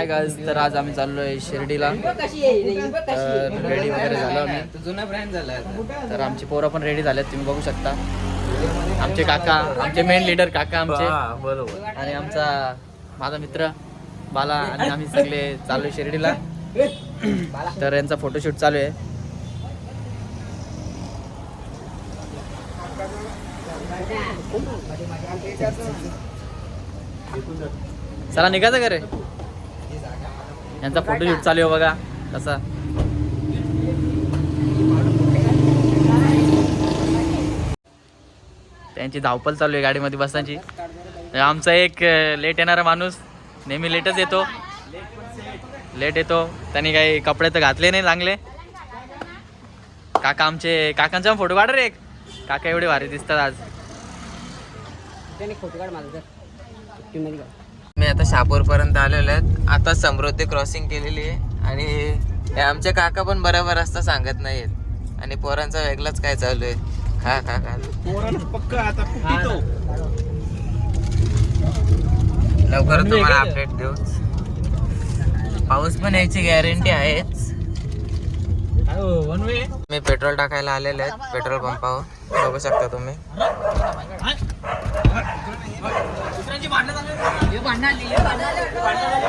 Hi guys, तर आज आम्ही चाललोय शिर्डीला. रेडी वगैरे झालो आम्ही. जुना ब्रँड झाला तर आमची पोरं पण रेडी झालेत, तुम्ही बघू शकता. आमचे काका, आमचे मेन लीडर काका आमचे, बरोबर. आणि आमचा माझा मित्र बाला, आणि आम्ही सगळे चाललोय शिर्डीला. तर यांचा फोटोशूट चालू आहे. चला निघायचं का रे? यांचा फोटोशूट चालू आहे बघा कसा. त्यांची धावपल चालू आहे गाडीमध्ये बसण्याची. आमचा एक लेट येणारा माणूस नेहमी लेटच येतो. त्यांनी काही कपडे तर घातले नाही चांगले. काका आमचे, काकांचा फोटो काढ रे एक. काका एवढे भारी दिसतात आज. मी आता शापूर पर्यंत आलेलो आहेत. आता समृद्धी क्रॉसिंग केलेली आहे आणि हे आमचे काका पण बरोबर असता सांगत नाहीत. आणि पोरांचा वेगळाच काय चालू आहे. खा लवकर तुम्हाला अपडेट देऊ. पाऊस पण यायची गॅरंटी आहेच. मी पेट्रोल टाकायला आलेले आहेत पेट्रोल पंपावर, बघू शकता तुम्ही.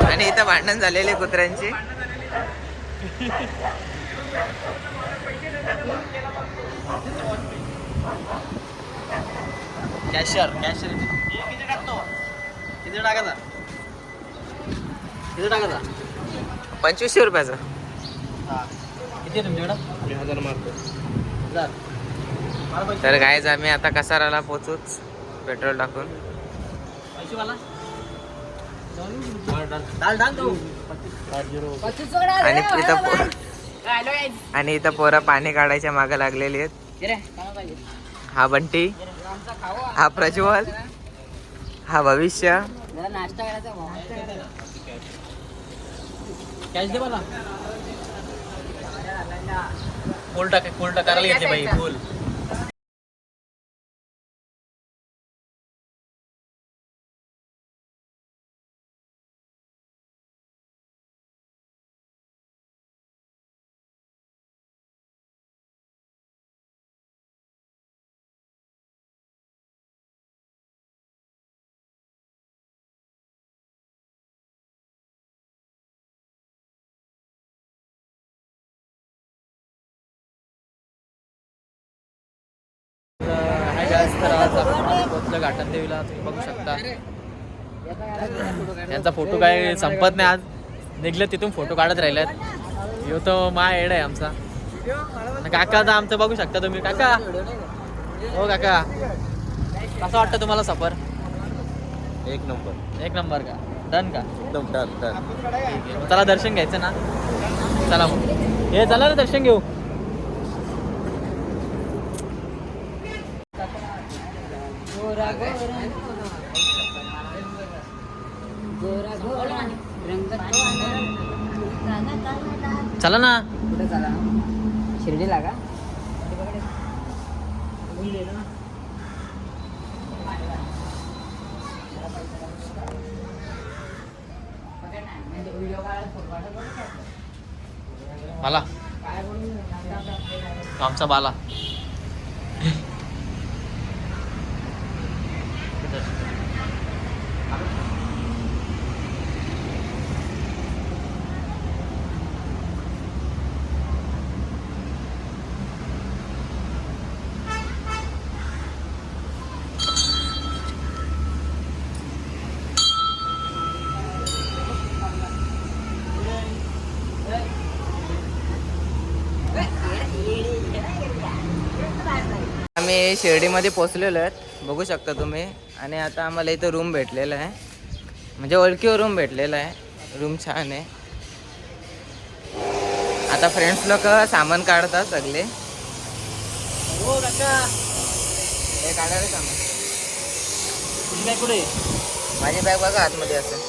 आणि इथं भांडण झालेले कुत्र्यांची. कॅशियर किती टाकायचा? 2500 रुपयाचा. किती आहे तुमच्याकडं? 1000 मारतो. तर गाईज आम्ही आता कसाराला पोचूच पेट्रोल टाकून. आणि इथं पोरं पाणी काढायच्या मागे लागलेली आहेत. हा बंटी, हा प्रज्वल, हा भविष्य. कॅश दे मला. फुल टाकायला घेतले बाई फुल. तर आज आपण पोचलो घाटन देवीला, तुम्ही बघू शकता. त्यांचा फोटो काय संपत नाही. आज निघले तिथून फोटो काढत राहिल्यात. यो तो एड आहे आमचा काका. आता आमचं बघू शकता तुम्ही. काका, हो काका, कसं वाटतं तुम्हाला सफर? एक नंबर का? डन का? एकदम डन. ठीक आहे, मग चला दर्शन घ्यायचं ना. चला मग हे चला ना दर्शन घेऊ. चला ना. कुठे चला? शिर्डीला का? बाला, आमचा बाला. आम्ही शिर्डीमध्ये पोचलेलो आहेत, बघू शकता तुम्ही. आणि आता आम्हाला इथं रूम भेटलेला आहे, म्हणजे ओळखीवर रूम भेटलेला आहे. रूम छान आहे. आता फ्रेंड्स लोक सामान काढतात सगळे. हो काका, हे काढा रे सामान. तुझी बॅग कुठे? माझी बॅग बघा आतमध्ये असेल.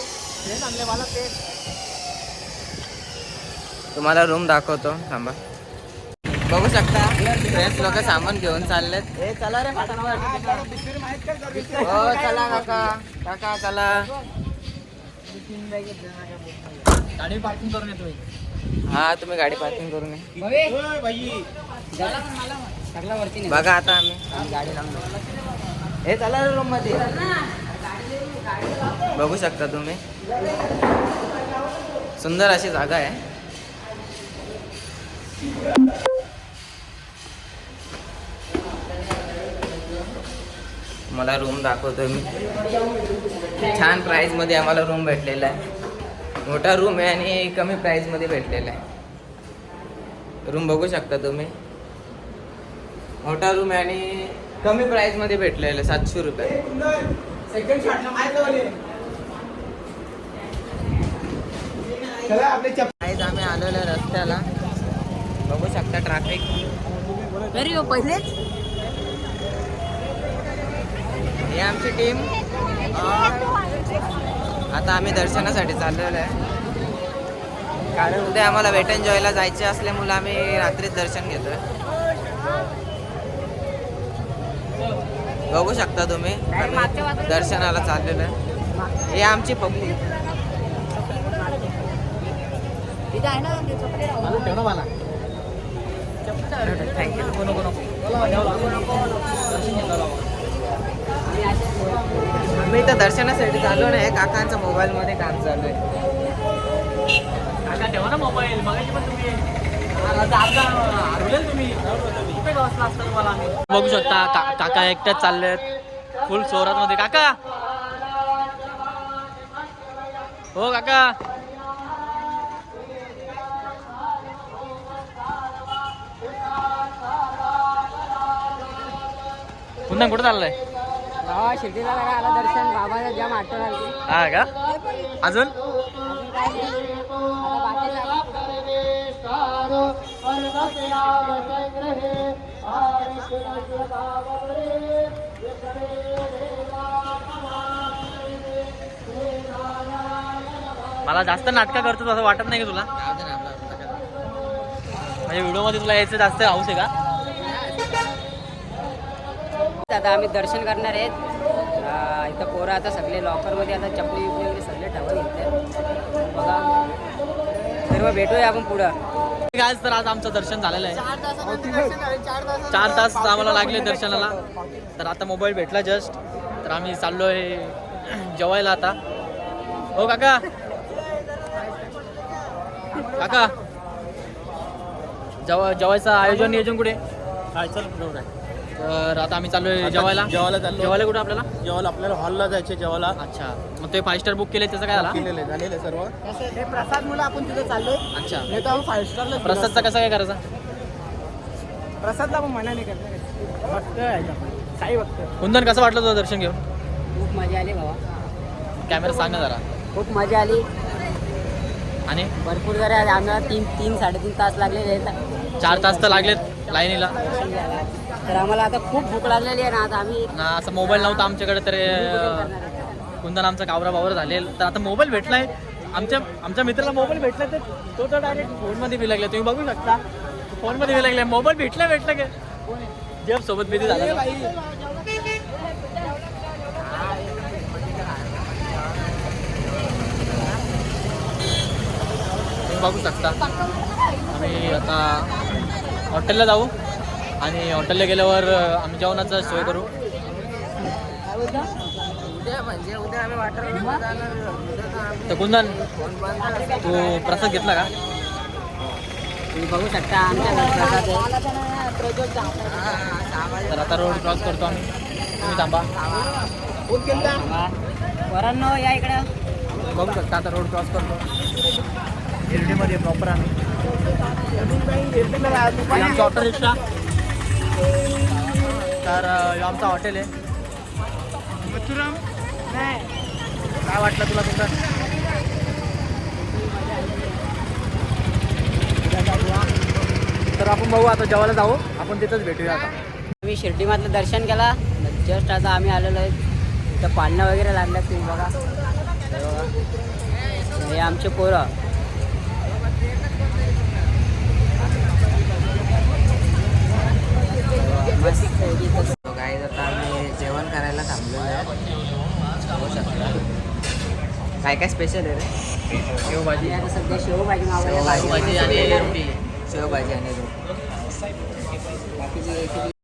तुम्हाला रूम दाखवतो, थांबा. बघू शकता फ्रेंड्स लोक सामान घेऊन चाललेत. हे चला रे फाटावर. हो चला काका, काका चला. गाडी पार्किंग करून येतो. हा तुम्ही गाडी पार्किंग करून या. सगळा वरती नाही. बघा आता आम्ही गाडी लावून हे चला रूम मध्ये बघू शकता तुम्ही. सुंदर अशी जागा आहे. मला रूम दाखवतोय मी. छान प्राइस मध्ये आम्हाला रूम भेटलेला आहे. मोठा रूम आहे आणि कमी प्राइस मध्ये भेटलेला आहे. रूम बघू शकता तुम्ही. मोठा रूम आहे आणि कमी प्राइस मध्ये भेटलेला आहे. 700 रुपये. आज आम्ही आलेलो आहे रस्त्याला. बघू शकता ट्रॅफिक. अरे पहिलेच ही आमची टीम. आता आम्ही दर्शनासाठी चाललेलो आहे. कारण उद्या आम्हाला वेट एंड जॉयला जायचे असल्यामुळे आम्ही रात्रीच दर्शन घेतोय. बघू शकता तुम्ही. आम्ही दर्शनाला चाललेलो आहे. हे आमची पप्पू. तिथे आहे ना ते चपले राहून. ठेव ना मला. थँक्यू. आम्ही इथं दर्शनासाठी चाललो नाही. काकांच्या मोबाईलमध्ये काम चालू आहे. काका ठेवा ना मोबाईल. मगाशी पण तुम्ही तुम्ही कुठे बसला असता तुम्हाला आम्ही. बघू शकता काका एकट्याच चाललेत फुल जोरात मध्ये. काका हो काका. पुन्हा कुठं चाललंय. बाबा शिर्डीला आला दर्शन. बाबाला जाम आठवण आली. हा का. अजून मला जास्त नाटकं करतो असं वाटत नाही का तुला. म्हणजे व्हिडिओ मध्ये तुला यायचं जास्त हाऊस आहे का. आता आम्ही दर्शन करणार आहेत. इथं पोरं आता सगळे लॉकरमध्ये आता चपली वगैरे सगळे ठेवून घेतले. बघा सर्व भेटूया आपण पुढं. काय तर आज आमचं दर्शन झालेलं आहे. 4 तास आम्हाला लागले दर्शनाला. तर आता मोबाईल भेटला जस्ट. तर आम्ही चाललोय जेवायला आता. हो काका. काका जेवायचं आयोजन नियोजन कुठे. तर आता आम्ही चाललोय जेवायला. जेवायला कुठे आपल्याला. जेवायला आपल्याला हॉलला जायचे जेवायला. अच्छा मग ते 5 स्टार बुक केले त्याचं काय झाला. झालेले सर्व. प्रसाद मुलं आपण तिथे चाललोय. अच्छा नाही तर आपण 5 स्टारला. प्रसादचा कसा काय करायचा. प्रसादला आपण मना नाही करणार. बघतोय काही बघतोय. कुंदन कसं वाटलं तुझं दर्शन घेऊन. खूप मजा आली बाबा. कॅमेरा सांग ना जरा. खूप मजा आली. आणि भरपूर जरा आम्हाला 3-3.5 तास लागलेले आहेत. 4 तास तर लागलेत लाईनीला. तर आम्हाला आता खूप भूक लागलेली आहे ना. आता आम्ही ना असं मोबाईल नव्हता आमच्याकडे. तर कुंदन आमचा कावरा बावर झालेला. तर आता मोबाईल भेटलाय. आमच्या मित्राला मोबाईल भेटला तर तो तर डायरेक्ट फोनमध्ये बी लागला. तुम्ही बघू शकता फोनमध्ये बी लागला. मोबाईल भेटला का जेब सोबत बिझी झाला. तुम्ही बघू शकता. आम्ही आता हॉटेलला जाऊ आणि हॉटेलला गेल्यावर आम्ही जेवणाचं सोय करू. उद्या आम्ही वाटर. तर कुंदन तू प्रसाद घेतला का. तुम्ही बघू शकता आमच्या प्रसाद तर आता रोड क्रॉस करतो आम्ही. तुम्ही थांबा. वरांनो या इकडं. बघू शकता आता रोड क्रॉस करतो. शिर्डीमध्ये प्रॉपर आम्ही. आमचं ऑटो रिक्षा. तर हे आमचं हॉटेल आहे. काय वाटलं तुला तुमचं. तर आपण बघू आता जेवायला जाऊ. आपण तिथंच भेटूया आता. मी शिर्डीमधलं दर्शन केला. जस्ट आता आम्ही आलेलो आहे. इथं पाळणं वगैरे लागलं. तुम्ही बघा. हे आमचे पोरं. गाईज आता आम्ही जेवण करायला थांबलेलो आहे. बघू शकता. काय काय स्पेशल आहे रे? शेवभाजी आता सध्या शेवभाजी मागवली शेवभाजी आणि रोटी शेवभाजी आणि रोटी. बाकीची